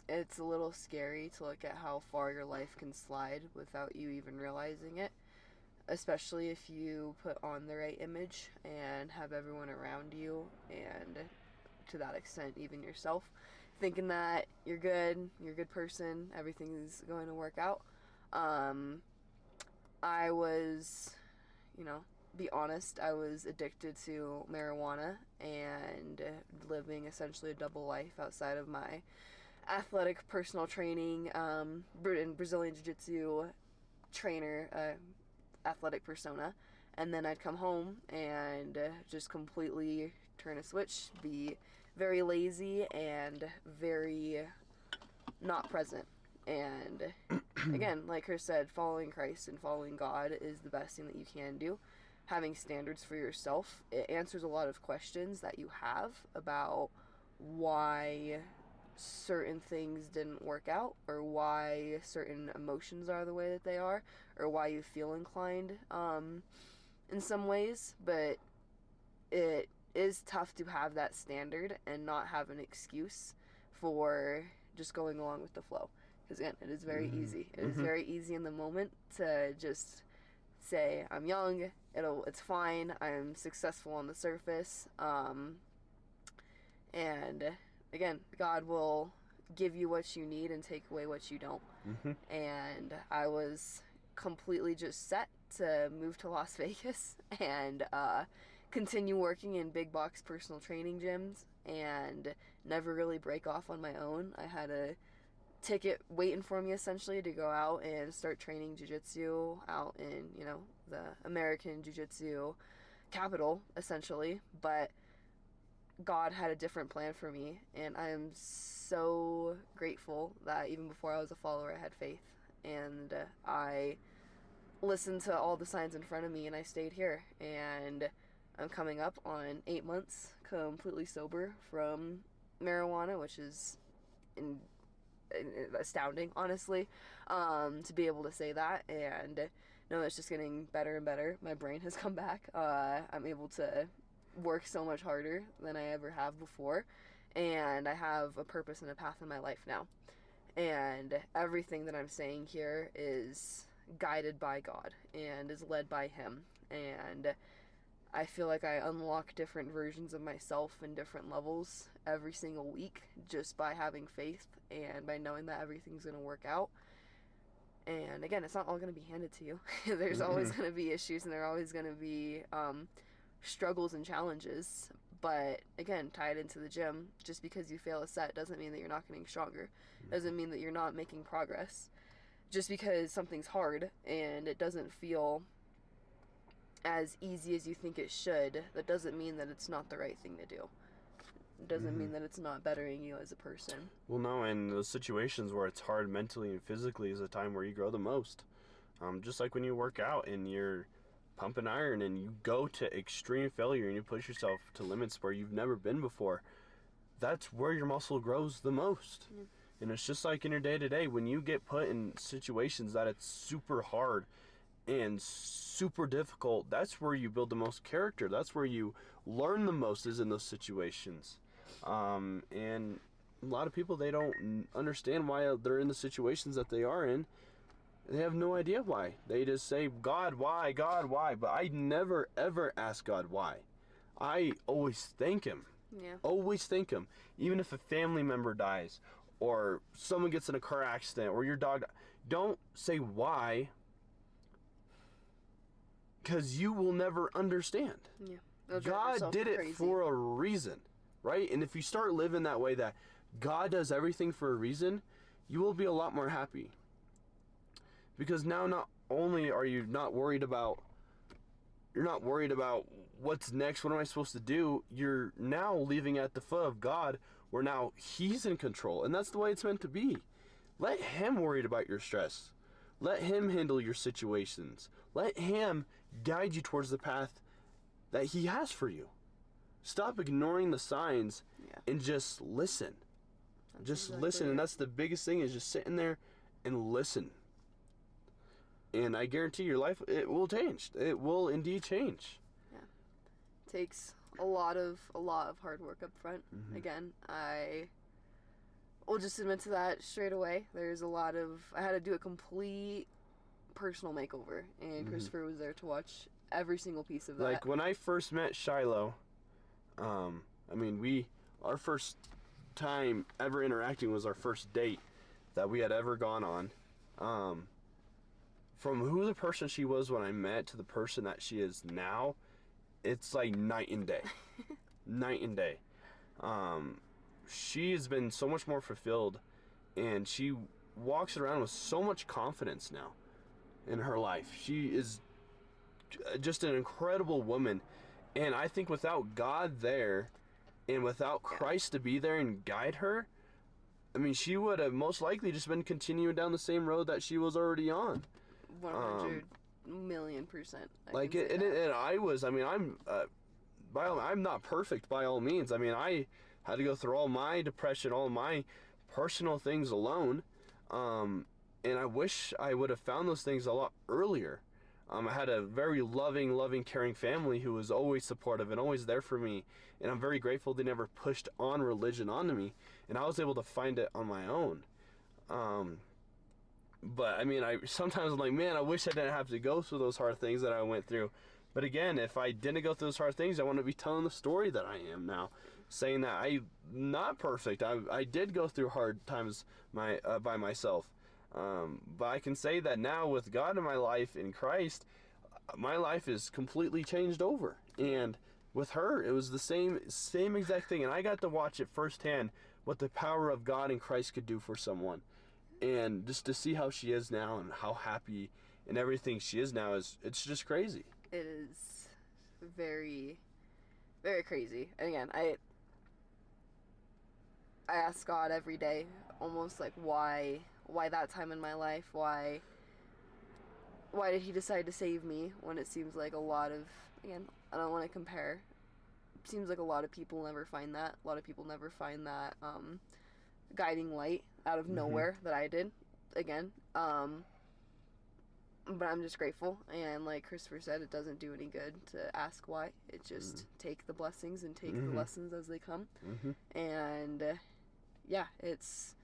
S2: It's a little scary to look at how far your life can slide without you even realizing it, especially if you put on the right image and have everyone around you, and to that extent even yourself, thinking that you're a good person, everything's going to work out. I was, be honest, I was addicted to marijuana and living essentially a double life outside of my athletic personal training, Brazilian Jiu-Jitsu trainer, athletic persona. And then I'd come home and just completely turn a switch, be very lazy and very not present. And again, like Chris said, following Christ and following God is the best thing that you can do. Having standards for yourself, it answers a lot of questions that you have about why certain things didn't work out, or why certain emotions are the way that they are, or why you feel inclined in some ways. But it is tough to have that standard and not have an excuse for just going along with the flow. Because again, it is very easy. It is very easy in the moment to just say, I'm young, it's fine, I'm successful on the surface. And again, God will give you what you need and take away what you don't. And I was completely just set to move to Las Vegas and continue working in big box personal training gyms and never really break off on my own. I had a ticket waiting for me essentially to go out and start training jiu-jitsu out in, the American jiu-jitsu capital essentially. But God had a different plan for me, and I am so grateful that even before I was a follower, I had faith, and I listened to all the signs in front of me, and I stayed here. And I'm coming up on 8 months completely sober from marijuana, which is astounding, honestly, to be able to say that. And no, it's just getting better and better. My brain has come back. I'm able to work so much harder than I ever have before, and I have a purpose and a path in my life now. And everything that I'm saying here is guided by God and is led by Him. And I feel like I unlock different versions of myself in different levels every single week just by having faith and by knowing that everything's going to work out. And again, it's not all going to be handed to you. There's always going to be issues, and there are always going to be struggles and challenges. But again, tied into the gym, just because you fail a set doesn't mean that you're not getting stronger. Doesn't mean that you're not making progress. just because something's hard and it doesn't feel as easy as you think it should, that doesn't mean that it's not the right thing to do. It doesn't mean that it's not bettering you as a person.
S1: Well, no, and those situations where it's hard mentally and physically is a time where you grow the most. Just like when you work out and you're pumping iron and you go to extreme failure and you push yourself to limits where you've never been before, that's where your muscle grows the most.
S2: Yeah.
S1: And it's just like in your day-to-day, when you get put in situations that it's super hard and super difficult, that's where you build the most character. That's where you learn the most, is in those situations. And a lot of people, they don't understand why they're in the situations that they are in. They have no idea why. They just say, God, why? God, why? But I never, ever ask God why. I always thank him.
S2: Yeah.
S1: Always thank him. Even if a family member dies or someone gets in a car accident or your dog, don't say why, because you will never understand.
S2: Yeah.
S1: God did it for a reason, right? And if you start living that way, that God does everything for a reason, you will be a lot more happy. Because now not only are you not worried about, what's next, what am I supposed to do, you're now leaving at the foot of God, where now he's in control. And that's the way it's meant to be. Let him worry about your stress. Let him handle your situations. Let him guide you towards the path that he has for you. Stop ignoring the signs and just listen. Just listen. And that's the biggest thing, is just sitting there and listen. And I guarantee your life, it will change. It will indeed change.
S2: Yeah. Takes a lot of hard work up front. Again, I will just admit to that straight away. I had to do a complete personal makeover, and Christopher was there to watch every single piece of that.
S1: Like when I first met Shiloh, our first time ever interacting was our first date that we had ever gone on. From who the person she was when I met to the person that she is now, it's like night and day. Night and day. She has been so much more fulfilled, and she walks around with so much confidence now in her life. She is just an incredible woman, and I think without God there and without Christ to be there and guide her, she would have most likely just been continuing down the same road that she was already on.
S2: 100 million%.
S1: I'm not perfect by all means. I had to go through all my depression, all my personal things alone. And I wish I would have found those things a lot earlier. I had a very loving, caring family who was always supportive and always there for me. And I'm very grateful they never pushed on religion onto me. And I was able to find it on my own. But I sometimes I'm like, man, I wish I didn't have to go through those hard things that I went through. But again, if I didn't go through those hard things, I want to be telling the story that I am now, saying that I'm not perfect. I did go through hard times by myself. But I can say that now with God in my life, in Christ, my life is completely changed over. And with her, it was the same exact thing. And I got to watch it firsthand, what the power of God in Christ could do for someone. And just to see how she is now and how happy and everything she is now, it's just crazy.
S2: It is very, very crazy. And again, I ask God every day, almost like why that time in my life, why did he decide to save me when it seems like a lot of, again, I don't want to compare, it seems like a lot of people never find that. A lot of people never find that guiding light out of nowhere that I did, again. But I'm just grateful, and like Christopher said, it doesn't do any good to ask why. It just take the blessings and take the lessons as they come. And it's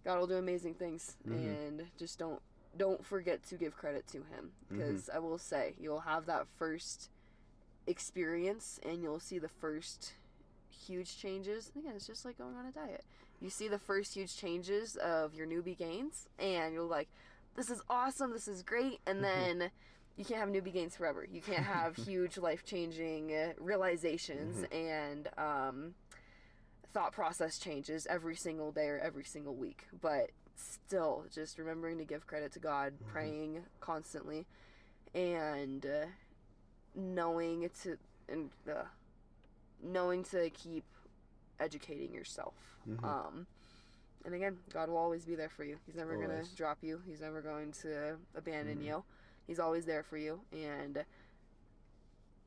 S2: God will do amazing things, and just don't forget to give credit to him, because I will say, you'll have that first experience and you'll see the first huge changes. And again, it's just like going on a diet. You see the first huge changes of your newbie gains, and you're like, this is awesome, this is great. And then you can't have newbie gains forever. You can't have huge life-changing realizations and thought process changes every single day or every single week. But still just remembering to give credit to God, praying constantly, and knowing to keep educating yourself. And again, God will always be there for you. He's never going to drop you. He's never going to abandon you. He's always there for you. And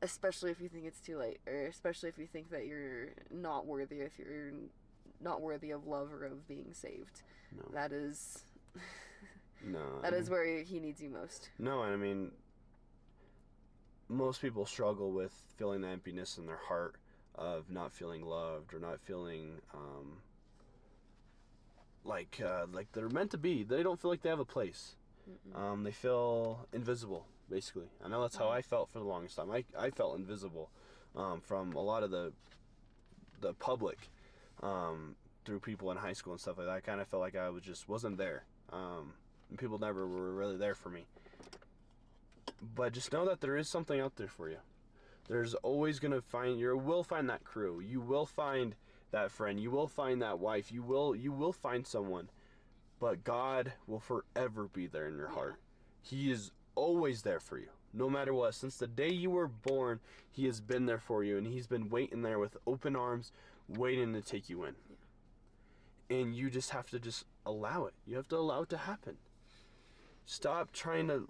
S2: especially if you think it's too late, or especially if you think that you're not worthy, if you're not worthy of love or of being saved.
S1: No.
S2: That is
S1: no.
S2: that is where he needs you most.
S1: No, and I mean, most people struggle with feeling the emptiness in their heart of not feeling loved or not feeling like they're meant to be. They don't feel like they have a place. They feel invisible, basically. I know that's how I felt for the longest time. I felt invisible from a lot of the public, through people in high school and stuff like that. I kind of felt like I wasn't there. And people never were really there for me. But just know that there is something out there for you. There's always going to you will find that crew. You will find that friend. You will find that wife. You will find someone. But God will forever be there in your heart. He is always there for you, no matter what. Since the day you were born, he has been there for you, and he's been waiting there with open arms, waiting to take you in. And you just have to allow it. You have to allow it to happen. Stop trying to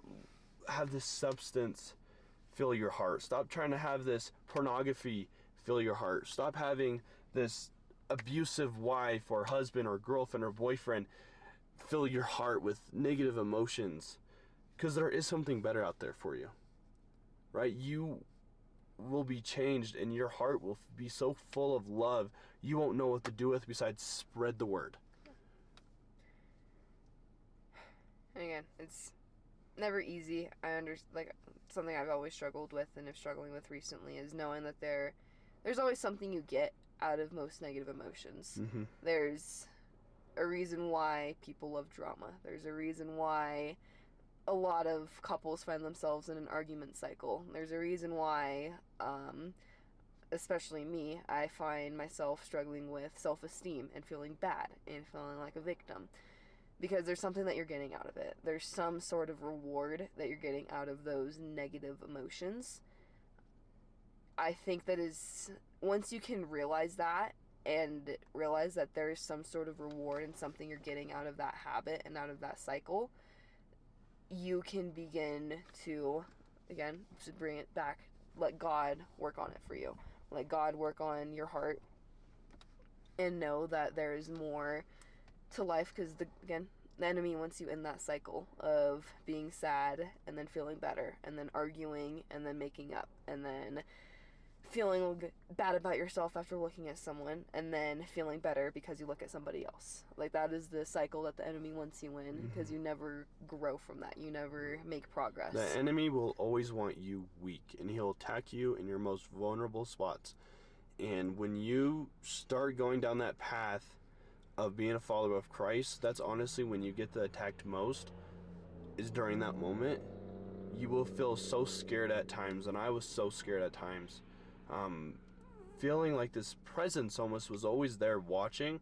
S1: have this substance fill your heart. Stop trying to have this pornography fill your heart. Stop having this abusive wife or husband or girlfriend or boyfriend fill your heart with negative emotions, because there is something better out there for you, right? You will be changed, and your heart will be so full of love, you won't know what to do with besides spread the word.
S2: And again, it's never easy. Something I've always struggled with and am struggling with recently is knowing that there's always something you get out of most negative emotions. There's a reason why people love drama. There's a reason why a lot of couples find themselves in an argument cycle. There's a reason why, especially me, I find myself struggling with self-esteem and feeling bad and feeling like a victim. Because there's something that you're getting out of it. There's some sort of reward that you're getting out of those negative emotions. I think that is, once you can realize that, and realize that there is some sort of reward and something you're getting out of that habit and out of that cycle, you can begin to, again, to bring it back, let God work on it for you. Let God work on your heart and know that there is more to life, because, the enemy wants you in that cycle of being sad and then feeling better and then arguing and then making up and then feeling bad about yourself after looking at someone and then feeling better because you look at somebody else. Like, that is the cycle that the enemy wants you in, because you never grow from that. You never make progress.
S1: The enemy will always want you weak, and he'll attack you in your most vulnerable spots. And when you start going down that path of being a follower of Christ, that's honestly when you get attacked most, is during that moment. You will feel so scared at times, and I was so scared at times. Feeling like this presence almost was always there watching,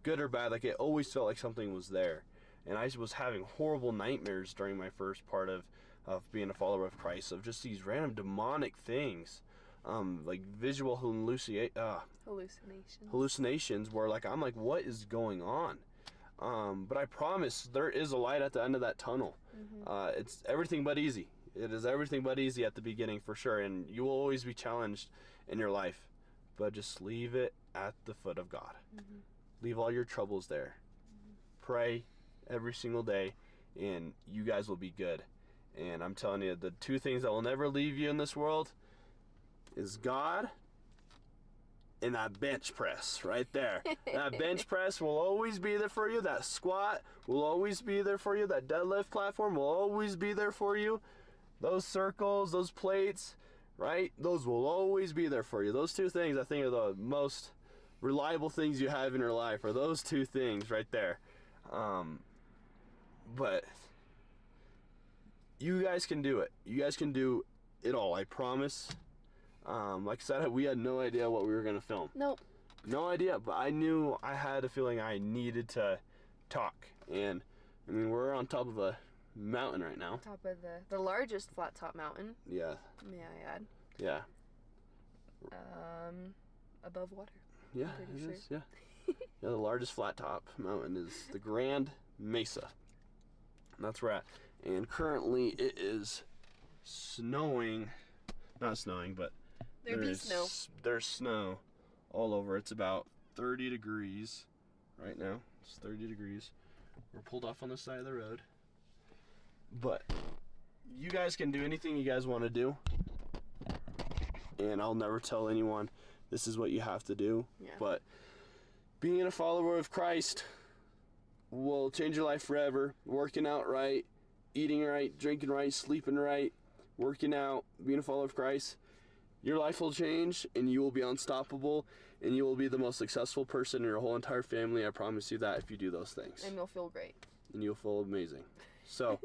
S1: good or bad, like it always felt like something was there. And I was having horrible nightmares during my first part of being a follower of Christ, of just these random demonic things, like visual hallucinations where I'm like, what is going on? But I promise there is a light at the end of that tunnel. It's everything but easy. It is everything but easy at the beginning, for sure, and you will always be challenged in your life, but just leave it at the foot of God. Leave all your troubles there. Pray every single day, and you guys will be good. And I'm telling you, the two things that will never leave you in this world is God and that bench press right there. That bench press will always be there for you. That squat will always be there for you. That deadlift platform will always be there for you. Those circles, those plates, right? Those will always be there for you. Those two things, I think, are the most reliable things you have in your life, are those two things right there. But you guys can do it. You guys can do it all, I promise. Like I said, we had no idea what we were going to film.
S2: Nope.
S1: No idea, but I had a feeling I needed to talk. And I mean, we're on top of a mountain right now.
S2: Top of the largest flat top mountain.
S1: Yeah.
S2: May I add?
S1: Yeah.
S2: Above water.
S1: Yeah, it is. Yeah. Yeah, the largest flat top mountain is the Grand Mesa. And that's where we're at. And currently it is snowing. Not snowing, but there's snow all over. It's about 30 degrees right now. It's 30 degrees. We're pulled off on the side of the road. But you guys can do anything you guys want to do. And I'll never tell anyone this is what you have to do.
S2: Yeah.
S1: But being a follower of Christ will change your life forever. Working out right, eating right, drinking right, sleeping right, working out, being a follower of Christ, your life will change and you will be unstoppable and you will be the most successful person in your whole entire family. I promise you that if you do those things.
S2: And you'll feel great.
S1: And you'll feel amazing. So,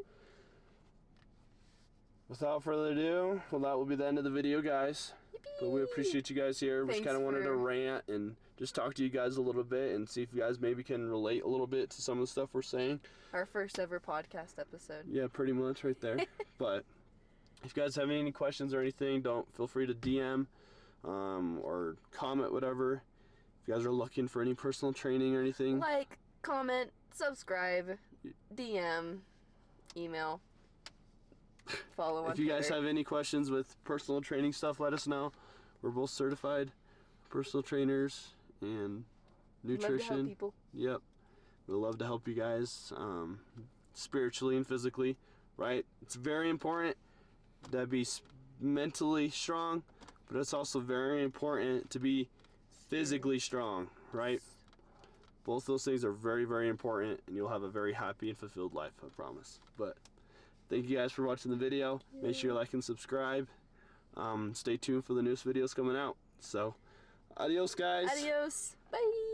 S1: without further ado, well, that will be the end of the video, guys.
S2: Yippee!
S1: But we appreciate you guys here. We just kind of wanted to rant and just talk to you guys a little bit and see if you guys maybe can relate a little bit to some of the stuff we're saying.
S2: Our first ever podcast episode.
S1: Yeah, pretty much right there. But if you guys have any questions or anything, don't feel free to DM or comment, whatever. If you guys are looking for any personal training or anything.
S2: Like, comment, subscribe, DM, email. Follow on
S1: If you guys
S2: Twitter.
S1: have any questions with personal training stuff, let us know. We're both certified personal trainers and nutrition.
S2: Love to help people.
S1: Yep. We love to help you guys spiritually and physically, right? It's very important to be mentally strong, but it's also very important to be physically strong, right? Both those things are very, very important, and you'll have a very happy and fulfilled life, I promise. But thank you guys for watching the video. Make sure you like and subscribe. Stay tuned for the newest videos coming out. So, adios, guys.
S2: Adios. Bye.